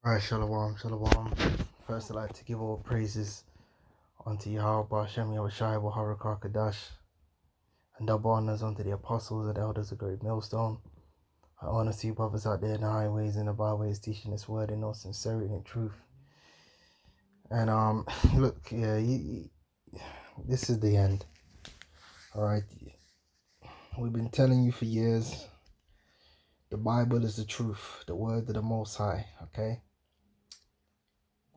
Alright, Shalom, Shalom. First, I'd like to give all praises unto Yahweh, Shem Yahushai, Waharakah Kadash, and double honors unto the apostles and elders of Great Millstone. I honor to you, brothers out there in the highways and the byways, teaching this word in all sincerity and truth. And look, yeah, this is the end. Alright, we've been telling you for years, the Bible is the truth, the word of the Most High, okay?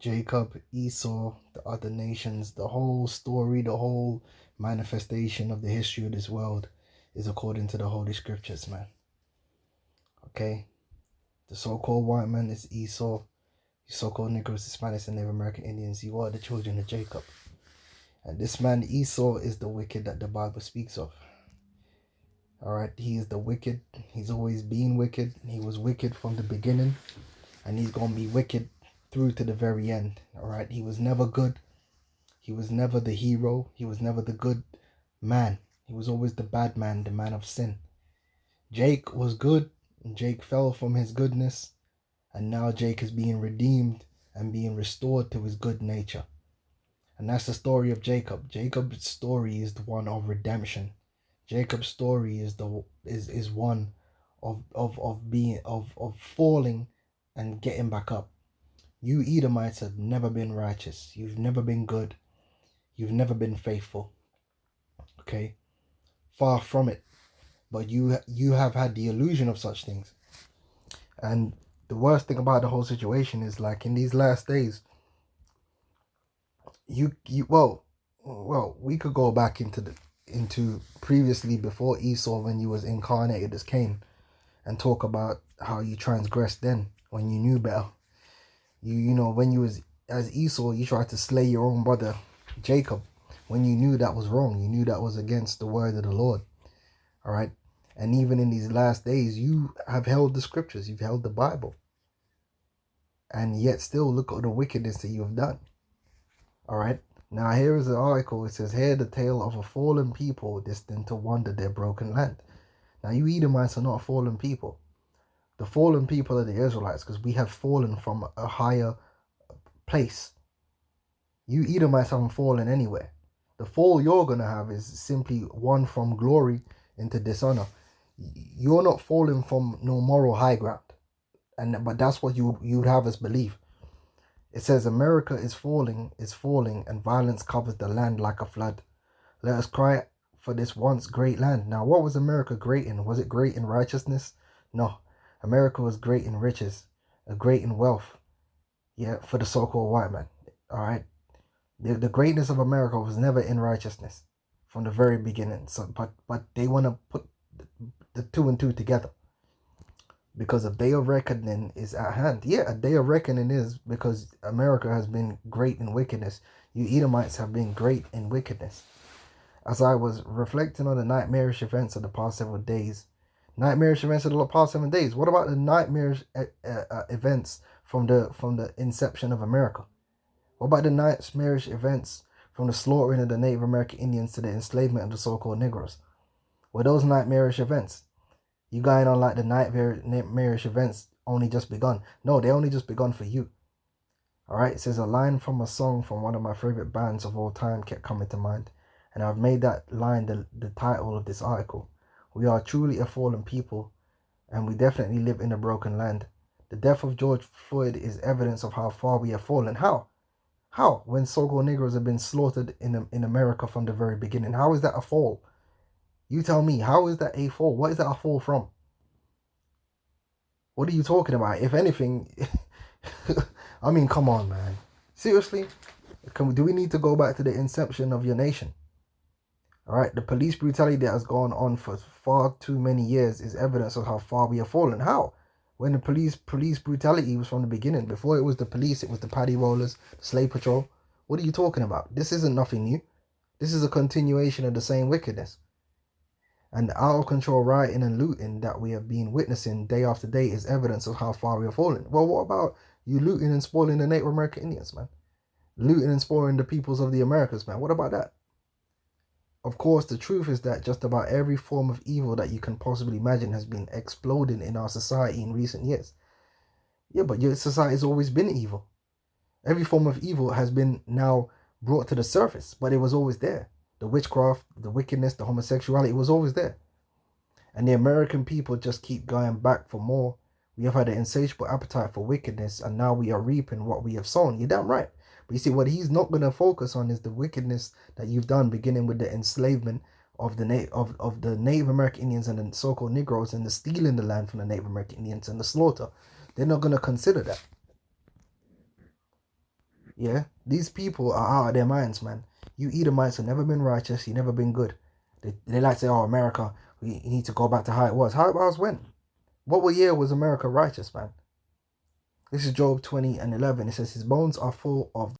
Jacob, Esau, the other nations, the whole story, the whole manifestation of the history of this world is according to the Holy Scriptures, man. Okay? The so-called white man is Esau. The so-called Negroes, Hispanics, and Native American Indians, you are the children of Jacob. And this man, Esau, is the wicked that the Bible speaks of. Alright? He is the wicked. He's always been wicked. He was wicked from the beginning. And he's going to be wicked through to the very end. Alright? He was never good. He was never the hero. He was never the good man. He was always the bad man, the man of sin. Jake was good, and Jake fell from his goodness, and now Jake is being redeemed and being restored to his good nature. And that's the story of Jacob. Jacob's story is the one of redemption. Jacob's story is one of falling and getting back up. You Edomites have never been righteous. You've never been good. You've never been faithful. Okay? Far from it. But you have had the illusion of such things. And the worst thing about the whole situation is, like, in these last days, we could go back into previously, before Esau, when you was incarnated as Cain, and talk about how you transgressed then when you knew better. You know, when you was as Esau, you tried to slay your own brother Jacob when you knew that was wrong. You knew that was against the word of the Lord. All right. And even in these last days, you have held the scriptures. You've held the Bible. And yet still look at the wickedness that you have done. All right. Now here is an article. It says, "Hear the tale of a fallen people destined to wander their broken land." Now you Edomites are not a fallen people. The fallen people are the Israelites, because we have fallen from a higher place. You Edomites haven't fallen anywhere. The fall you're going to have is simply one from glory into dishonor. You're not falling from no moral high ground. But that's what you would have us believe. It says, "America is falling, and violence covers the land like a flood. Let us cry for this once great land." Now, what was America great in? Was it great in righteousness? No. America was great in riches, great in wealth. Yeah, for the so-called white man. All right. The greatness of America was never in righteousness from the very beginning. So, but they want to put the two and two together, because a day of reckoning is at hand. Yeah, a day of reckoning is, because America has been great in wickedness. You Edomites have been great in wickedness. As I was reflecting on the nightmarish events of the past 7 days, what about the nightmarish events from the inception of America? What about the nightmarish events from the slaughtering of the Native American Indians to the enslavement of the so-called Negroes? Were those nightmarish events? You going on like the nightmarish events only just begun? No, they only just begun for you. Alright, it says, a line from a song from one of my favorite bands of all time kept coming to mind. And I've made that line the title of this article. We are truly a fallen people, and we definitely live in a broken land. The death of George Floyd is evidence of how far we have fallen. How? How? When so-called Negroes have been slaughtered in America from the very beginning. How is that a fall? You tell me, how is that a fall? What is that a fall from? What are you talking about? If anything, I mean, come on, man. Seriously? Do we need to go back to the inception of your nation? All right, the police brutality that has gone on for far too many years is evidence of how far we have fallen. How? When the police brutality was from the beginning. Before it was the police, it was the paddy rollers, the slave patrol. What are you talking about? This isn't nothing new. This is a continuation of the same wickedness. And the out of control rioting and looting that we have been witnessing day after day is evidence of how far we have fallen. Well, what about you looting and spoiling the Native American Indians, man? Looting and spoiling the peoples of the Americas, man. What about that? Of course, the truth is that just about every form of evil that you can possibly imagine has been exploding in our society in recent years. Yeah, but your society has always been evil. Every form of evil has been now brought to the surface, but it was always there. The witchcraft, the wickedness, the homosexuality was always there. And the American people just keep going back for more. We have had an insatiable appetite for wickedness, and now we are reaping what we have sown. You're damn right. But you see, what he's not going to focus on is the wickedness that you've done, beginning with the enslavement of the Native American Indians and the so-called Negroes, and the stealing the land from the Native American Indians and the slaughter. They're not going to consider that. Yeah, these people are out of their minds, man. You Edomites have never been righteous. You've never been good. They like to say, "Oh, America, we need to go back to how it was." How it was when? What year was America righteous, man? This is Job 20 and 11. It says, "His bones are full of